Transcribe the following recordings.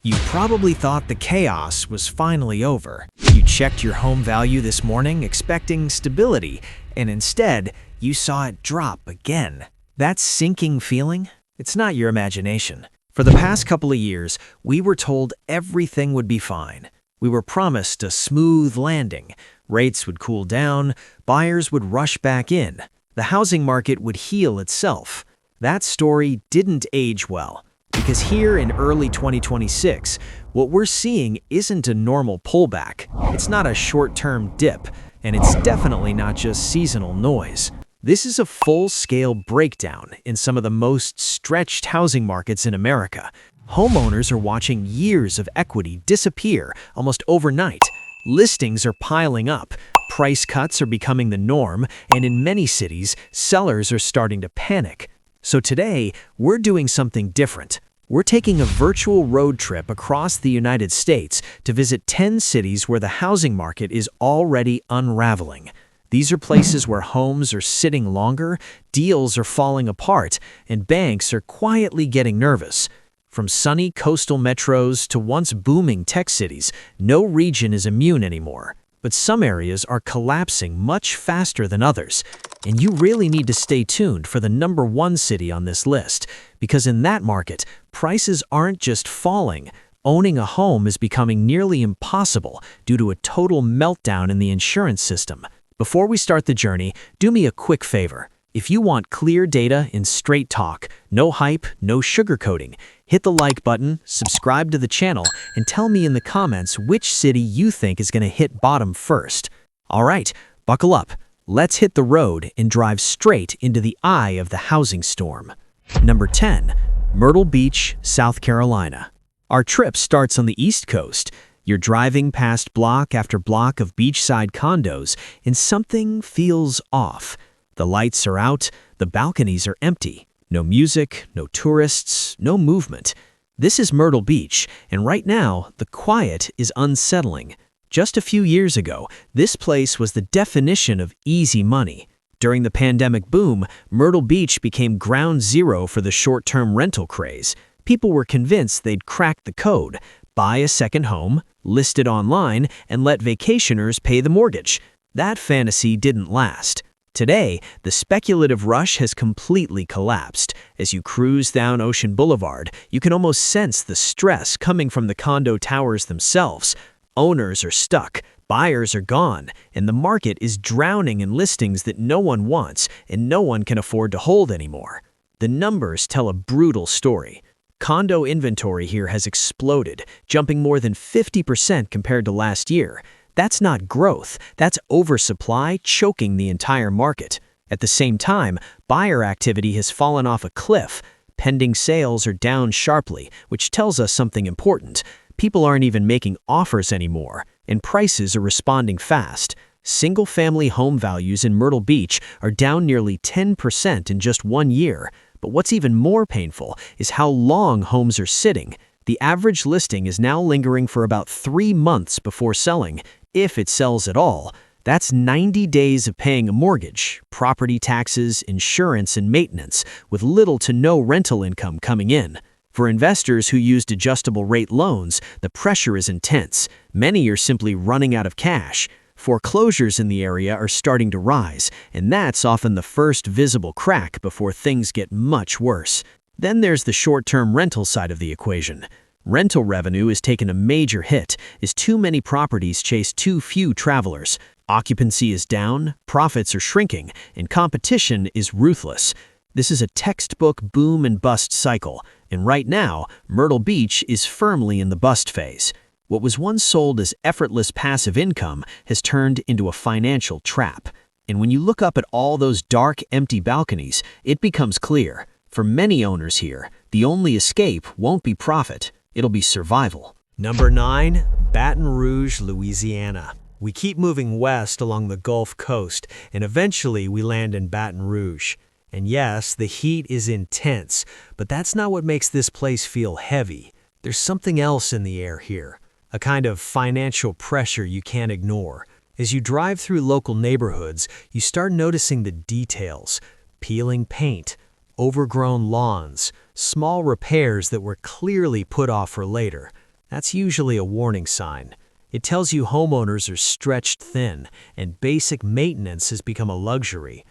You probably thought the chaos was finally over. You checked your home value this morning expecting stability, and instead, you saw it drop again. That sinking feeling? It's not your imagination. For the past couple of years, we were told everything would be fine. We were promised a smooth landing. Rates would cool down, buyers would rush back in. The housing market would heal itself. That story didn't age well. Because here in early 2026, what we're seeing isn't a normal pullback. It's not a short-term dip, and it's definitely not just seasonal noise. This is a full-scale breakdown in some of the most stretched housing markets in America. Homeowners are watching years of equity disappear almost overnight. Listings are piling up, price cuts are becoming the norm, and in many cities, sellers are starting to panic. So today, we're doing something different. We're taking a virtual road trip across the United States to visit 10 cities where the housing market is already unraveling. These are places where homes are sitting longer, deals are falling apart, and banks are quietly getting nervous. From sunny coastal metros to once booming tech cities, no region is immune anymore. But some areas are collapsing much faster than others. And you really need to stay tuned for the #1 city on this list, because in that market, prices aren't just falling. Owning a home is becoming nearly impossible due to a total meltdown in the insurance system. Before we start the journey, do me a quick favor. If you want clear data in straight talk, no hype, no sugarcoating, hit the like button, subscribe to the channel, and tell me in the comments which city you think is going to hit bottom first. All right, buckle up. Let's hit the road and drive straight into the eye of the housing storm. Number 10, Myrtle Beach, South Carolina. Our trip starts on the East Coast. You're driving past block after block of beachside condos, and something feels off. The lights are out, the balconies are empty. No music, no tourists, no movement. This is Myrtle Beach, and right now, the quiet is unsettling. Just a few years ago, this place was the definition of easy money. During the pandemic boom, Myrtle Beach became ground zero for the short-term rental craze. People were convinced they'd cracked the code, buy a second home, list it online, and let vacationers pay the mortgage. That fantasy didn't last. Today, the speculative rush has completely collapsed. As you cruise down Ocean Boulevard, you can almost sense the stress coming from the condo towers themselves. Owners are stuck, buyers are gone, and the market is drowning in listings that no one wants and no one can afford to hold anymore. The numbers tell a brutal story. Condo inventory here has exploded, jumping more than 50% compared to last year. That's not growth, that's oversupply choking the entire market. At the same time, buyer activity has fallen off a cliff. Pending sales are down sharply, which tells us something important. People aren't even making offers anymore, and prices are responding fast. Single-family home values in Myrtle Beach are down nearly 10% in just 1 year. But what's even more painful is how long homes are sitting. The average listing is now lingering for about 3 months before selling, if it sells at all. That's 90 days of paying a mortgage, property taxes, insurance, and maintenance, with little to no rental income coming in. For investors who used adjustable rate loans, the pressure is intense. Many are simply running out of cash. Foreclosures in the area are starting to rise, and that's often the first visible crack before things get much worse. Then there's the short-term rental side of the equation. Rental revenue has taken a major hit as too many properties chase too few travelers. Occupancy is down, profits are shrinking, and competition is ruthless. This is a textbook boom and bust cycle, and right now, Myrtle Beach is firmly in the bust phase. What was once sold as effortless passive income has turned into a financial trap. And when you look up at all those dark, empty balconies, it becomes clear. For many owners here, the only escape won't be profit. It'll be survival. Number 9, Baton Rouge, Louisiana. We keep moving west along the Gulf Coast, and eventually we land in Baton Rouge. And yes, the heat is intense, but that's not what makes this place feel heavy. There's something else in the air here, a kind of financial pressure you can't ignore. As you drive through local neighborhoods, you start noticing the details: peeling paint, overgrown lawns, small repairs that were clearly put off for later. That's usually a warning sign. It tells you homeowners are stretched thin, and basic maintenance has become a luxury.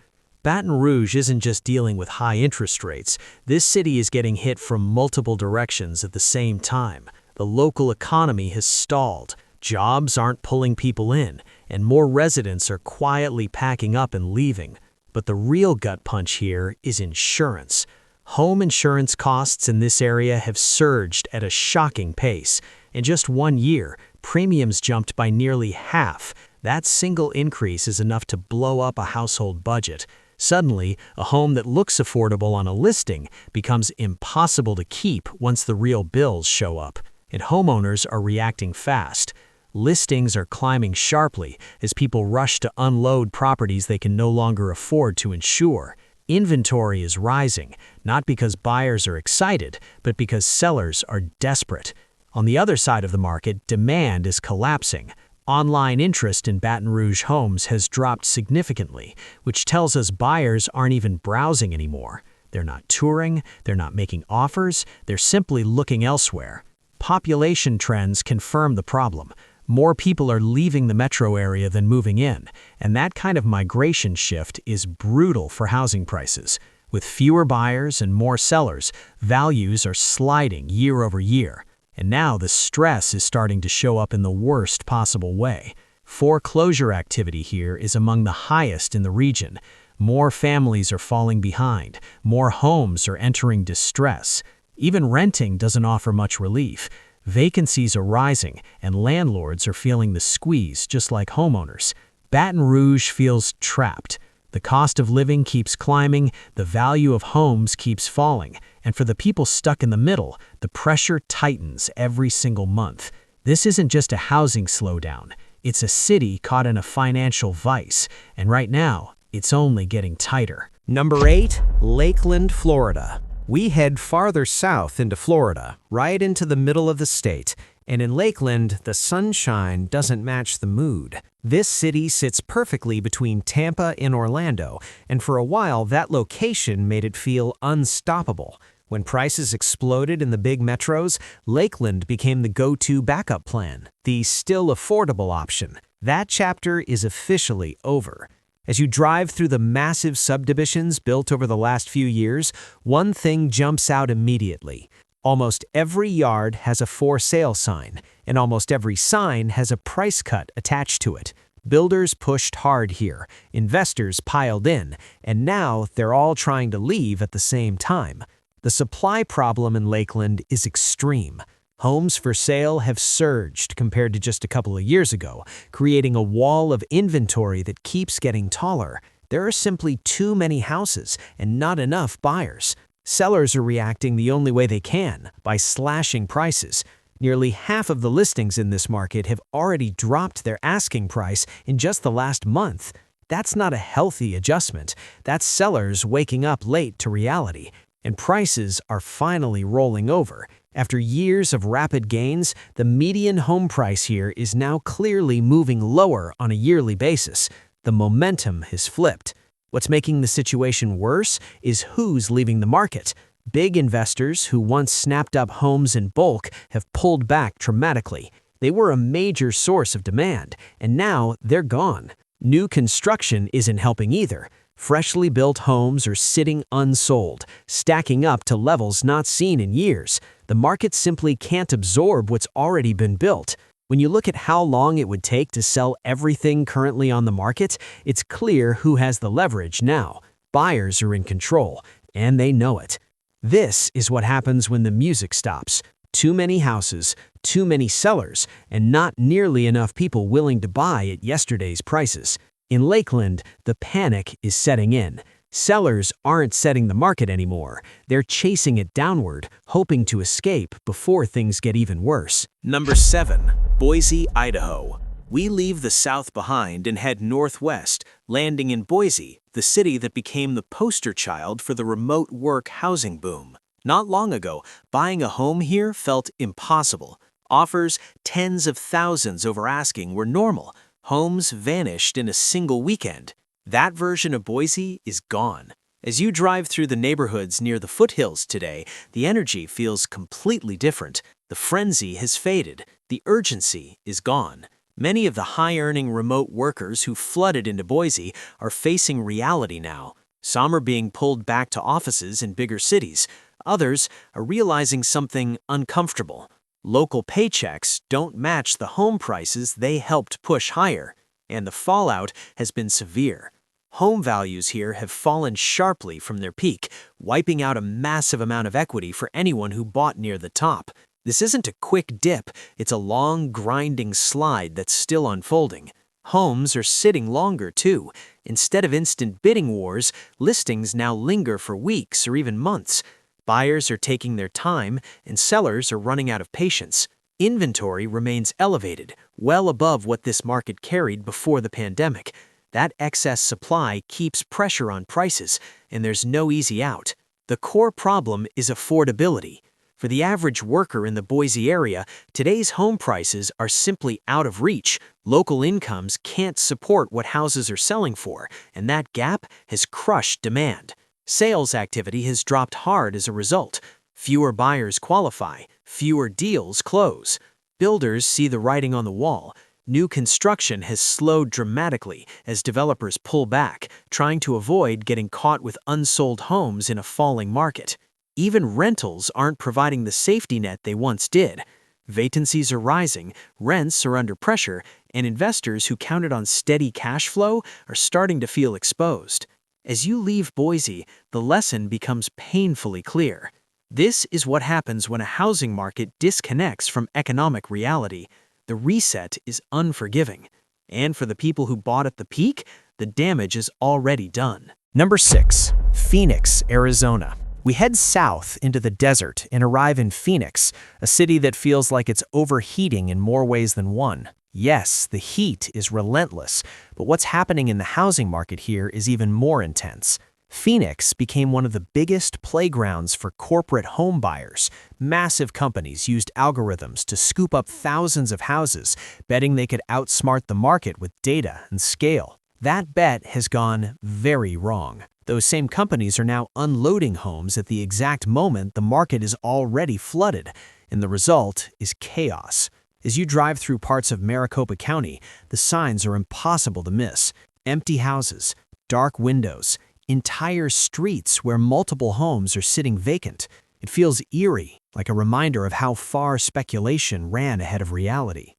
Baton Rouge isn't just dealing with high interest rates. This city is getting hit from multiple directions at the same time. The local economy has stalled, jobs aren't pulling people in, and more residents are quietly packing up and leaving. But the real gut punch here is insurance. Home insurance costs in this area have surged at a shocking pace. In just 1 year, premiums jumped by nearly half. That single increase is enough to blow up a household budget. Suddenly, a home that looks affordable on a listing becomes impossible to keep once the real bills show up. And homeowners are reacting fast. Listings are climbing sharply as people rush to unload properties they can no longer afford to insure. Inventory is rising, not because buyers are excited, but because sellers are desperate. On the other side of the market, demand is collapsing. Online interest in Baton Rouge homes has dropped significantly, which tells us buyers aren't even browsing anymore. They're not touring, they're not making offers, they're simply looking elsewhere. Population trends confirm the problem. More people are leaving the metro area than moving in, and that kind of migration shift is brutal for housing prices. With fewer buyers and more sellers, values are sliding year over year. And now the stress is starting to show up in the worst possible way. Foreclosure activity here is among the highest in the region. More families are falling behind. More homes are entering distress. Even renting doesn't offer much relief. Vacancies are rising, and landlords are feeling the squeeze just like homeowners. Baton Rouge feels trapped. The cost of living keeps climbing, the value of homes keeps falling, and for the people stuck in the middle, the pressure tightens every single month. This isn't just a housing slowdown. It's a city caught in a financial vice, and right now, it's only getting tighter. Number 8, Lakeland, Florida. We head farther south into Florida, right into the middle of the state. And in Lakeland, the sunshine doesn't match the mood. This city sits perfectly between Tampa and Orlando, and for a while that location made it feel unstoppable. When prices exploded in the big metros, Lakeland became the go-to backup plan, the still affordable option. That chapter is officially over. As you drive through the massive subdivisions built over the last few years, one thing jumps out immediately. Almost every yard has a for sale sign, and almost every sign has a price cut attached to it. Builders pushed hard here, investors piled in, and now they're all trying to leave at the same time. The supply problem in Lakeland is extreme. Homes for sale have surged compared to just a couple of years ago, creating a wall of inventory that keeps getting taller. There are simply too many houses and not enough buyers. Sellers are reacting the only way they can, by slashing prices. Nearly half of the listings in this market have already dropped their asking price in just the last month. That's not a healthy adjustment. That's sellers waking up late to reality. And prices are finally rolling over. After years of rapid gains, the median home price here is now clearly moving lower on a yearly basis. The momentum has flipped. What's making the situation worse is who's leaving the market. Big investors who once snapped up homes in bulk have pulled back dramatically. They were a major source of demand, and now they're gone. New construction isn't helping either. Freshly built homes are sitting unsold, stacking up to levels not seen in years. The market simply can't absorb what's already been built. When you look at how long it would take to sell everything currently on the market, it's clear who has the leverage now. Buyers are in control, and they know it. This is what happens when the music stops. Too many houses, too many sellers, and not nearly enough people willing to buy at yesterday's prices. In Lakeland, the panic is setting in. Sellers aren't setting the market anymore. They're chasing it downward, hoping to escape before things get even worse. Number 7, Boise, Idaho. We leave the south behind and head northwest, landing in Boise, the city that became the poster child for the remote work housing boom. Not long ago, buying a home here felt impossible. Offers tens of thousands over asking were normal. Homes vanished in a single weekend. That version of Boise is gone. As you drive through the neighborhoods near the foothills today, the energy feels completely different. The frenzy has faded. The urgency is gone. Many of the high-earning remote workers who flooded into Boise are facing reality now. Some are being pulled back to offices in bigger cities. Others are realizing something uncomfortable. Local paychecks don't match the home prices they helped push higher, and the fallout has been severe. Home values here have fallen sharply from their peak, wiping out a massive amount of equity for anyone who bought near the top. This isn't a quick dip, it's a long, grinding slide that's still unfolding. Homes are sitting longer, too. Instead of instant bidding wars, listings now linger for weeks or even months. Buyers are taking their time, and sellers are running out of patience. Inventory remains elevated, well above what this market carried before the pandemic. That excess supply keeps pressure on prices, and there's no easy out. The core problem is affordability. For the average worker in the Boise area, today's home prices are simply out of reach. Local incomes can't support what houses are selling for, and that gap has crushed demand. Sales activity has dropped hard as a result. Fewer buyers qualify, fewer deals close. Builders see the writing on the wall. New construction has slowed dramatically as developers pull back, trying to avoid getting caught with unsold homes in a falling market. Even rentals aren't providing the safety net they once did. Vacancies are rising, rents are under pressure, and investors who counted on steady cash flow are starting to feel exposed. As you leave Boise, the lesson becomes painfully clear. This is what happens when a housing market disconnects from economic reality. The reset is unforgiving. And for the people who bought at the peak, the damage is already done. Number 6. Phoenix, Arizona. We head south into the desert and arrive in Phoenix, a city that feels like it's overheating in more ways than one. Yes, the heat is relentless, but what's happening in the housing market here is even more intense. Phoenix became one of the biggest playgrounds for corporate home buyers. Massive companies used algorithms to scoop up thousands of houses, betting they could outsmart the market with data and scale. That bet has gone very wrong. Those same companies are now unloading homes at the exact moment the market is already flooded, and the result is chaos. As you drive through parts of Maricopa County, the signs are impossible to miss. Empty houses, dark windows, entire streets where multiple homes are sitting vacant. It feels eerie, like a reminder of how far speculation ran ahead of reality.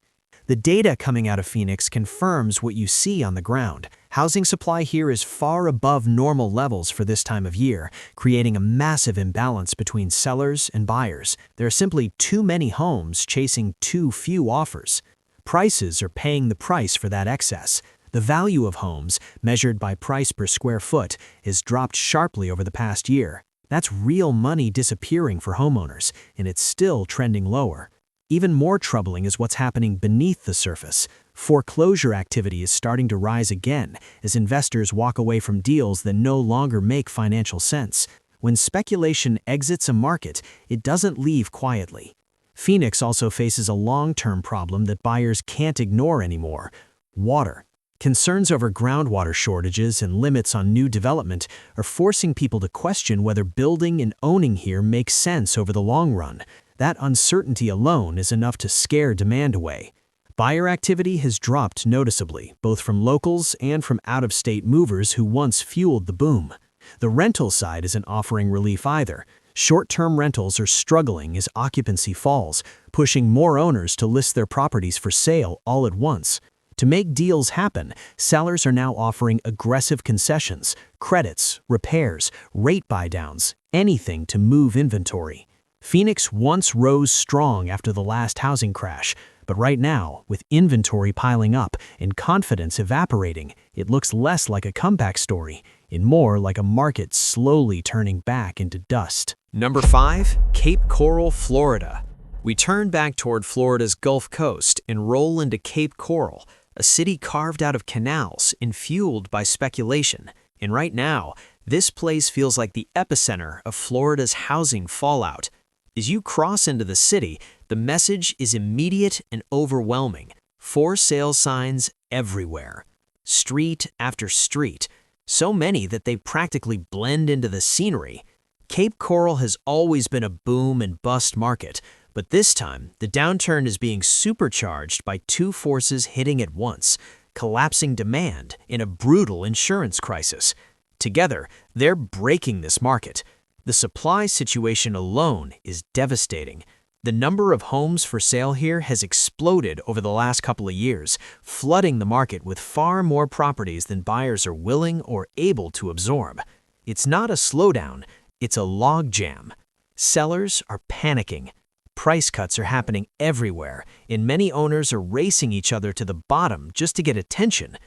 The data coming out of Phoenix confirms what you see on the ground. Housing supply here is far above normal levels for this time of year, creating a massive imbalance between sellers and buyers. There are simply too many homes chasing too few offers. Prices are paying the price for that excess. The value of homes, measured by price per square foot, has dropped sharply over the past year. That's real money disappearing for homeowners, and it's still trending lower. Even more troubling is what's happening beneath the surface. Foreclosure activity is starting to rise again as investors walk away from deals that no longer make financial sense. When speculation exits a market, it doesn't leave quietly. Phoenix also faces a long-term problem that buyers can't ignore anymore: water. Concerns over groundwater shortages and limits on new development are forcing people to question whether building and owning here makes sense over the long run. That uncertainty alone is enough to scare demand away. Buyer activity has dropped noticeably, both from locals and from out-of-state movers who once fueled the boom. The rental side isn't offering relief either. Short-term rentals are struggling as occupancy falls, pushing more owners to list their properties for sale all at once. To make deals happen, sellers are now offering aggressive concessions, credits, repairs, rate buydowns, anything to move inventory. Phoenix once rose strong after the last housing crash, but right now, with inventory piling up and confidence evaporating, it looks less like a comeback story and more like a market slowly turning back into dust. Number 5. Cape Coral, Florida. We turn back toward Florida's Gulf Coast and roll into Cape Coral, a city carved out of canals and fueled by speculation. And right now, this place feels like the epicenter of Florida's housing fallout. As you cross into the city, the message is immediate and overwhelming. For sale signs everywhere. Street after street. So many that they practically blend into the scenery. Cape Coral has always been a boom and bust market, But this time, the downturn is being supercharged by two forces hitting at once: collapsing demand and a brutal insurance crisis. Together, they're breaking this market. The supply situation alone is devastating. The number of homes for sale here has exploded over the last couple of years, flooding the market with far more properties than buyers are willing or able to absorb. It's not a slowdown, it's a logjam. Sellers are panicking. Price cuts are happening everywhere, and many owners are racing each other to the bottom just to get attention.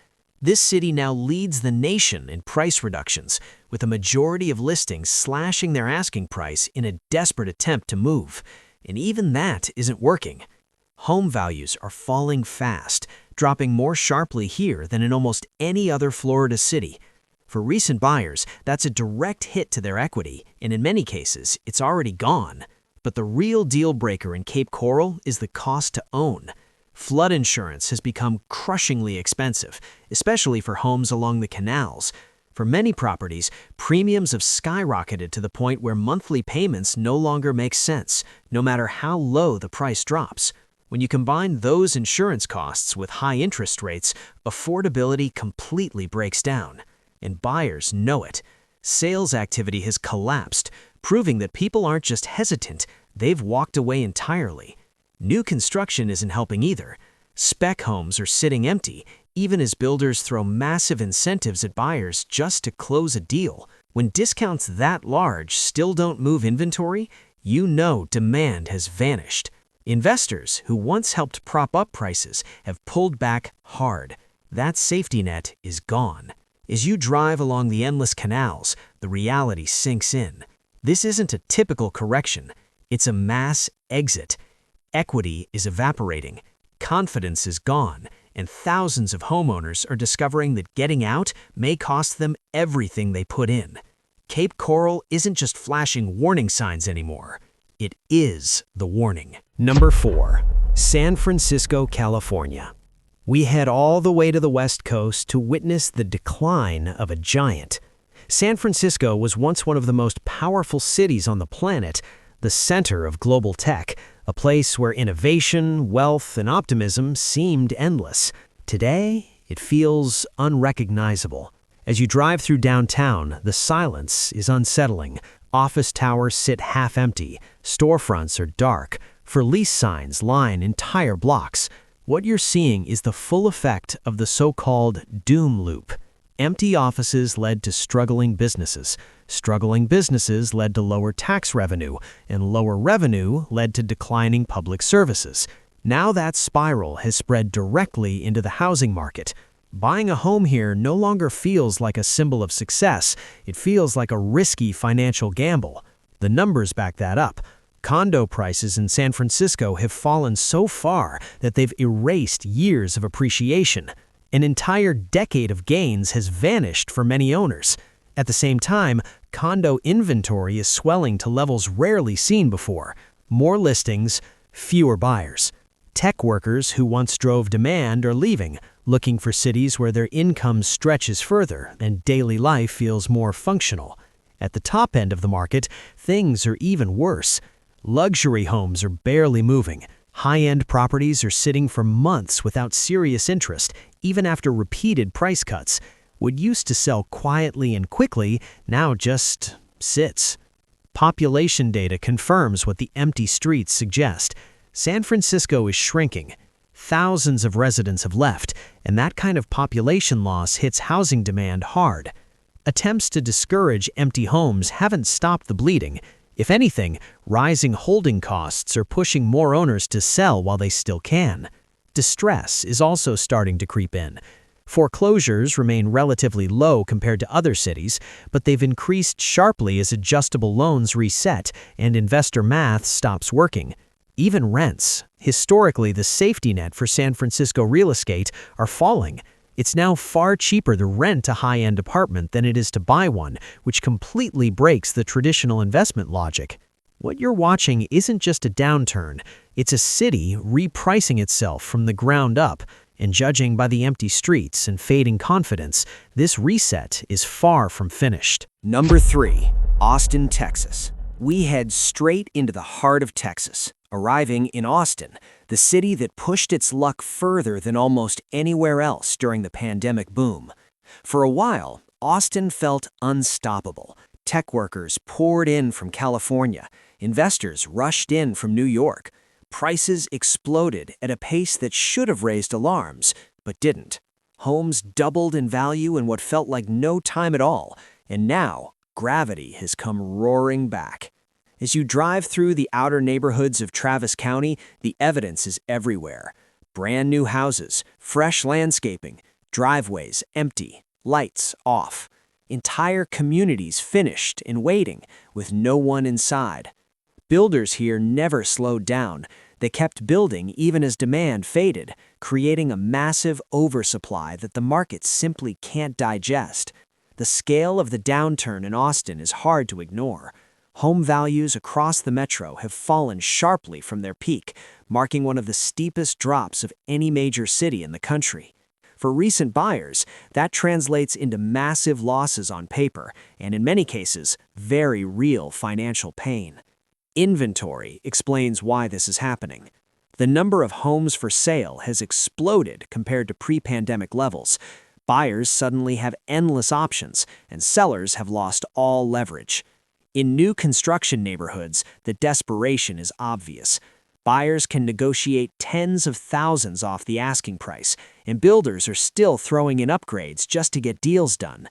This city now leads the nation in price reductions, with a majority of listings slashing their asking price in a desperate attempt to move. And even that isn't working. Home values are falling fast, dropping more sharply here than in almost any other Florida city. For recent buyers, that's a direct hit to their equity, and in many cases, it's already gone. But the real deal breaker in Cape Coral is the cost to own. Flood insurance has become crushingly expensive, especially for homes along the canals. For many properties, premiums have skyrocketed to the point where monthly payments no longer make sense, no matter how low the price drops. When you combine those insurance costs with high interest rates, affordability completely breaks down. And buyers know it. Sales activity has collapsed, proving that people aren't just hesitant, they've walked away entirely. New construction isn't helping either. Spec homes are sitting empty, even as builders throw massive incentives at buyers just to close a deal. When discounts that large still don't move inventory, you know demand has vanished. Investors who once helped prop up prices have pulled back hard. That safety net is gone. As you drive along the endless canals, the reality sinks in. This isn't a typical correction. It's a mass exit. Equity is evaporating. Confidence is gone. And thousands of homeowners are discovering that getting out may cost them everything they put in. Cape Coral isn't just flashing warning signs anymore. It is the warning. Number 4. San Francisco, California. We head all the way to the West Coast to witness the decline of a giant. San Francisco was once one of the most powerful cities on the planet, the center of global tech, a place where innovation, wealth, and optimism seemed endless. Today, it feels unrecognizable. As you drive through downtown, the silence is unsettling. Office towers sit half empty. Storefronts are dark. For lease signs line entire blocks. What you're seeing is the full effect of the so-called doom loop. Empty offices led to struggling businesses. Struggling businesses led to lower tax revenue, and lower revenue led to declining public services. Now that spiral has spread directly into the housing market. Buying a home here no longer feels like a symbol of success. It feels like a risky financial gamble. The numbers back that up. Condo prices in San Francisco have fallen so far that they've erased years of appreciation. An entire decade of gains has vanished for many owners. At the same time, condo inventory is swelling to levels rarely seen before. More listings, fewer buyers. Tech workers who once drove demand are leaving, looking for cities where their income stretches further and daily life feels more functional. At the top end of the market, things are even worse. Luxury homes are barely moving. High-end properties are sitting for months without serious interest, even after repeated price cuts. What used to sell quietly and quickly now just sits. Population data confirms what the empty streets suggest. San Francisco is shrinking. Thousands of residents have left, and that kind of population loss hits housing demand hard. Attempts to discourage empty homes haven't stopped the bleeding. If anything, rising holding costs are pushing more owners to sell while they still can. Distress is also starting to creep in. Foreclosures remain relatively low compared to other cities, but they've increased sharply as adjustable loans reset and investor math stops working. Even rents, historically the safety net for San Francisco real estate, are falling. It's now far cheaper to rent a high-end apartment than it is to buy one, which completely breaks the traditional investment logic. What you're watching isn't just a downturn, it's a city repricing itself from the ground up, and judging by the empty streets and fading confidence, this reset is far from finished. Number 3. Austin, Texas. We head straight into the heart of Texas, arriving in Austin, the city that pushed its luck further than almost anywhere else during the pandemic boom. For a while, Austin felt unstoppable. Tech workers poured in from California, investors rushed in from New York. Prices exploded at a pace that should have raised alarms, but didn't. Homes doubled in value in what felt like no time at all, and now gravity has come roaring back. As you drive through the outer neighborhoods of Travis County, the evidence is everywhere. Brand new houses, fresh landscaping, driveways empty, lights off. Entire communities finished and waiting, with no one inside. Builders here never slowed down. They kept building even as demand faded, creating a massive oversupply that the market simply can't digest. The scale of the downturn in Austin is hard to ignore. Home values across the metro have fallen sharply from their peak, marking one of the steepest drops of any major city in the country. For recent buyers, that translates into massive losses on paper and, in many cases, very real financial pain. Inventory explains why this is happening. The number of homes for sale has exploded compared to pre-pandemic levels. Buyers suddenly have endless options, and sellers have lost all leverage. In new construction neighborhoods, the desperation is obvious. Buyers can negotiate tens of thousands off the asking price, and builders are still throwing in upgrades just to get deals done.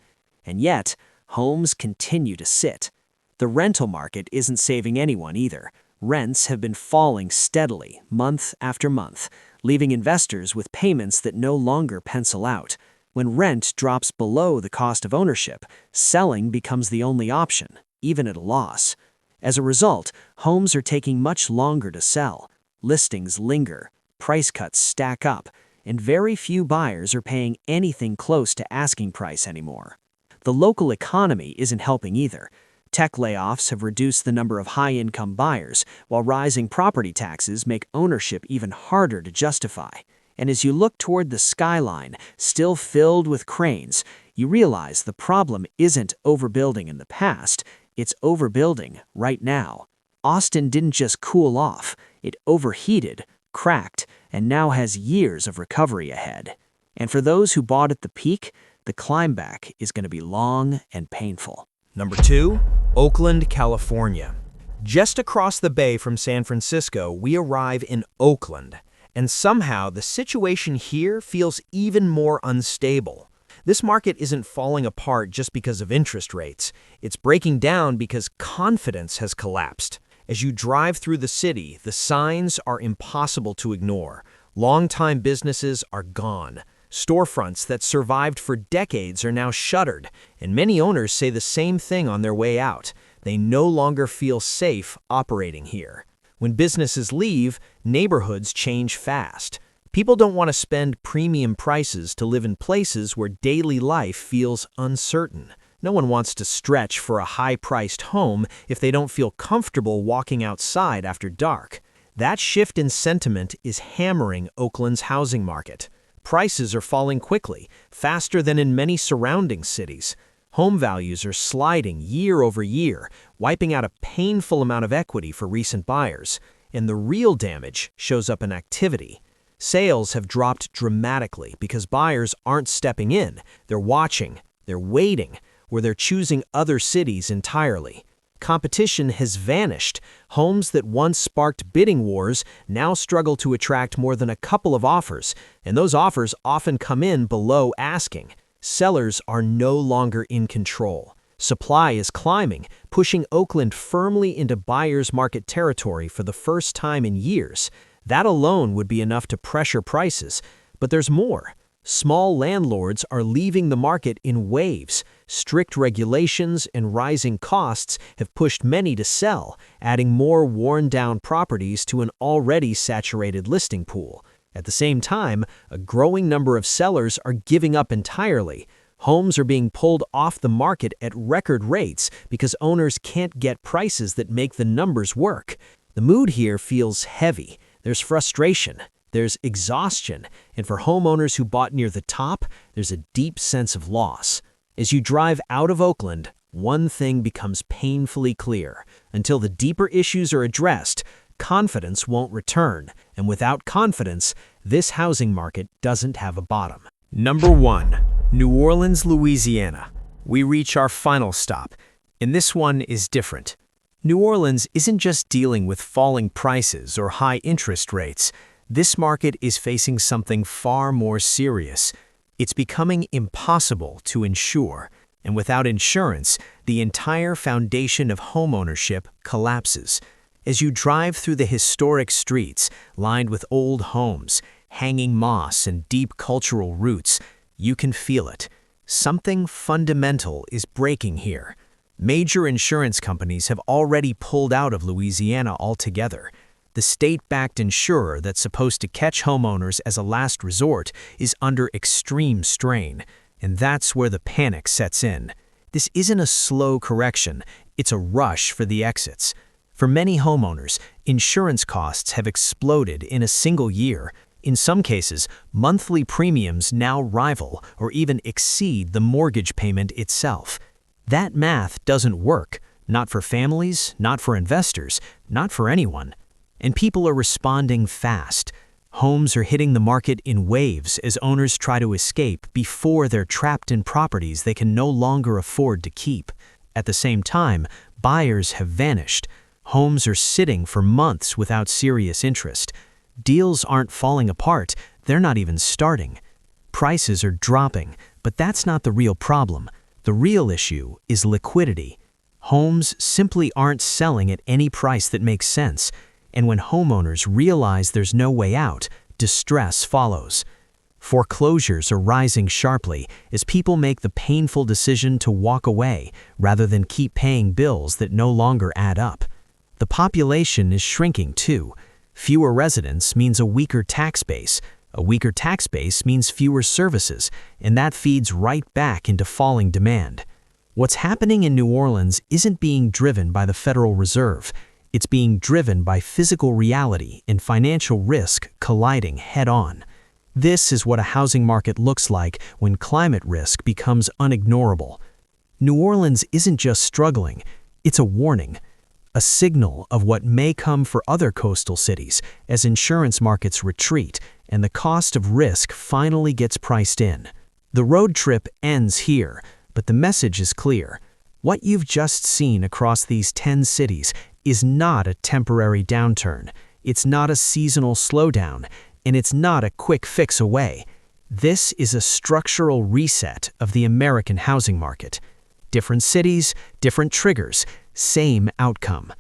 And yet, homes continue to sit. The rental market isn't saving anyone either. Rents have been falling steadily, month after month, leaving investors with payments that no longer pencil out. When rent drops below the cost of ownership, selling becomes the only option, even at a loss. As a result, homes are taking much longer to sell. Listings linger, price cuts stack up, and very few buyers are paying anything close to asking price anymore. The local economy isn't helping either. Tech layoffs have reduced the number of high-income buyers, while rising property taxes make ownership even harder to justify. And as you look toward the skyline, still filled with cranes, you realize the problem isn't overbuilding in the past, it's overbuilding right now. Austin didn't just cool off, it overheated, cracked, and now has years of recovery ahead. And for those who bought at the peak, the climb back is going to be long and painful. Number 2, Oakland, California. Just across the bay from San Francisco, we arrive in Oakland. And somehow, the situation here feels even more unstable. This market isn't falling apart just because of interest rates. It's breaking down because confidence has collapsed. As you drive through the city, the signs are impossible to ignore. Long-time businesses are gone. Storefronts that survived for decades are now shuttered, and many owners say the same thing on their way out. They no longer feel safe operating here. When businesses leave, neighborhoods change fast. People don't want to spend premium prices to live in places where daily life feels uncertain. No one wants to stretch for a high-priced home if they don't feel comfortable walking outside after dark. That shift in sentiment is hammering Oakland's housing market. Prices are falling quickly, faster than in many surrounding cities. Home values are sliding year over year, wiping out a painful amount of equity for recent buyers. And the real damage shows up in activity. Sales have dropped dramatically because buyers aren't stepping in. They're watching, they're waiting, or they're choosing other cities entirely. Competition has vanished. Homes that once sparked bidding wars now struggle to attract more than a couple of offers, and those offers often come in below asking. Sellers are no longer in control. Supply is climbing, pushing Oakland firmly into buyer's market territory for the first time in years. That alone would be enough to pressure prices, but there's more. Small landlords are leaving the market in waves. Strict regulations and rising costs have pushed many to sell, adding more worn-down properties to an already saturated listing pool. At the same time, a growing number of sellers are giving up entirely. Homes are being pulled off the market at record rates because owners can't get prices that make the numbers work. The mood here feels heavy. There's frustration, there's exhaustion, and for homeowners who bought near the top, there's a deep sense of loss. As you drive out of Oakland, one thing becomes painfully clear. Until the deeper issues are addressed, confidence won't return, and without confidence, this housing market doesn't have a bottom. Number 1. New Orleans, Louisiana. We reach our final stop, and this one is different. New Orleans isn't just dealing with falling prices or high interest rates. This market is facing something far more serious. It's becoming impossible to insure, and without insurance, the entire foundation of homeownership collapses. As you drive through the historic streets lined with old homes, hanging moss, and deep cultural roots, you can feel it. Something fundamental is breaking here. Major insurance companies have already pulled out of Louisiana altogether. The state-backed insurer that's supposed to catch homeowners as a last resort is under extreme strain, and that's where the panic sets in. This isn't a slow correction, it's a rush for the exits. For many homeowners, insurance costs have exploded in a single year. In some cases, monthly premiums now rival or even exceed the mortgage payment itself. That math doesn't work, not for families, not for investors, not for anyone. And people are responding fast. Homes are hitting the market in waves as owners try to escape before they're trapped in properties they can no longer afford to keep. At the same time, buyers have vanished. Homes are sitting for months without serious interest. Deals aren't falling apart, they're not even starting. Prices are dropping, but that's not the real problem. The real issue is liquidity. Homes simply aren't selling at any price that makes sense, and when homeowners realize there's no way out, distress follows. Foreclosures are rising sharply as people make the painful decision to walk away rather than keep paying bills that no longer add up. The population is shrinking too. Fewer residents means a weaker tax base. A weaker tax base means fewer services, and that feeds right back into falling demand. What's happening in New Orleans isn't being driven by the Federal Reserve. It's being driven by physical reality and financial risk colliding head-on. This is what a housing market looks like when climate risk becomes unignorable. New Orleans isn't just struggling, it's a warning. A signal of what may come for other coastal cities as insurance markets retreat and the cost of risk finally gets priced in. The road trip ends here, but the message is clear. What you've just seen across these 10 cities is not a temporary downturn. It's not a seasonal slowdown, and it's not a quick fix away. This is a structural reset of the American housing market. Different cities, different triggers, same outcome.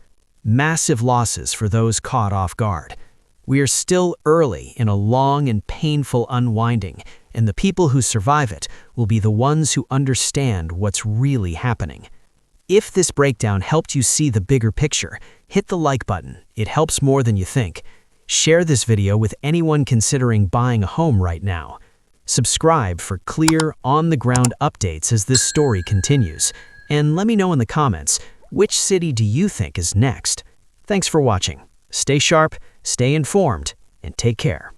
Massive losses for those caught off guard. We are still early in a long and painful unwinding, and the people who survive it will be the ones who understand what's really happening. If this breakdown helped you see the bigger picture, hit the like button. It helps more than you think. Share this video with anyone considering buying a home right now. Subscribe for clear, on-the-ground updates as this story continues. And let me know in the comments, which city do you think is next? Thanks for watching. Stay sharp, stay informed, and take care.